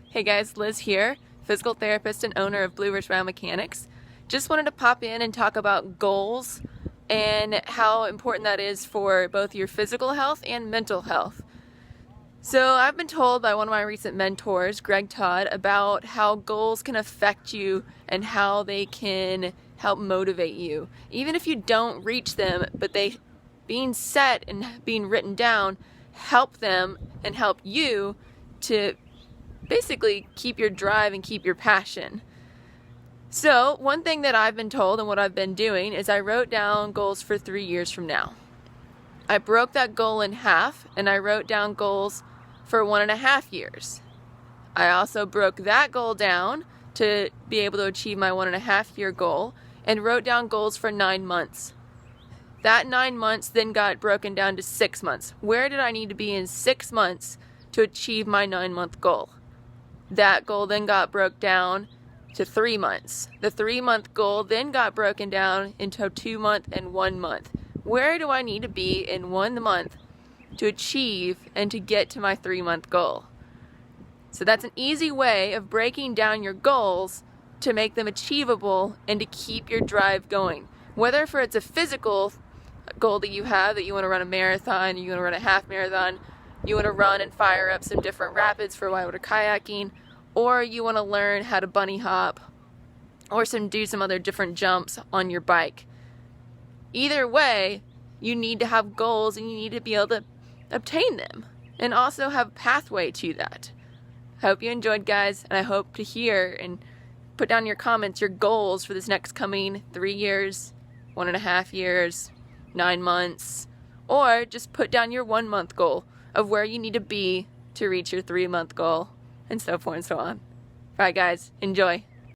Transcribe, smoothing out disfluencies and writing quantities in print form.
Hey guys, Liz here, physical therapist and owner of Blue Ridge Biomechanics. Just wanted to pop in and talk about goals and how important that is for both your physical health and mental health. So I've been told by one of my recent mentors, Greg Todd, about how goals can affect you and how they can help motivate you. Even if you don't reach them, but they being set and being written down help them and help you to basically keep your drive and keep your passion. So one thing that I've been told and what I've been doing is I wrote down goals for 3 years from now. I broke that goal in half and I wrote down goals for 1.5 years. I also broke that goal down to be able to achieve my 1.5 year goal and wrote down goals for 9 months. That 9 months then got broken down to 6 months. Where did I need to be in 6 months to achieve my 9-month goal? That goal then got broke down to 3 months. The 3-month goal then got broken down into a 2-month and 1 month. Where do I need to be in 1 month to achieve and to get to my 3-month goal? So that's an easy way of breaking down your goals to make them achievable and to keep your drive going. Whether for it's a physical goal that you have, that you want to run a marathon, you want to run a half marathon, you want to run and fire up some different rapids for whitewater kayaking, or you want to learn how to bunny hop or do some other different jumps on your bike. Either way, you need to have goals and you need to be able to obtain them and also have a pathway to that. I hope you enjoyed, guys, and I hope to hear and put down in your comments your goals for this next coming 3 years, 1.5 years, 9 months, or just put down your 1-month goal of where you need to be to reach your 3-month goal, and so forth and so on. Alright guys, enjoy.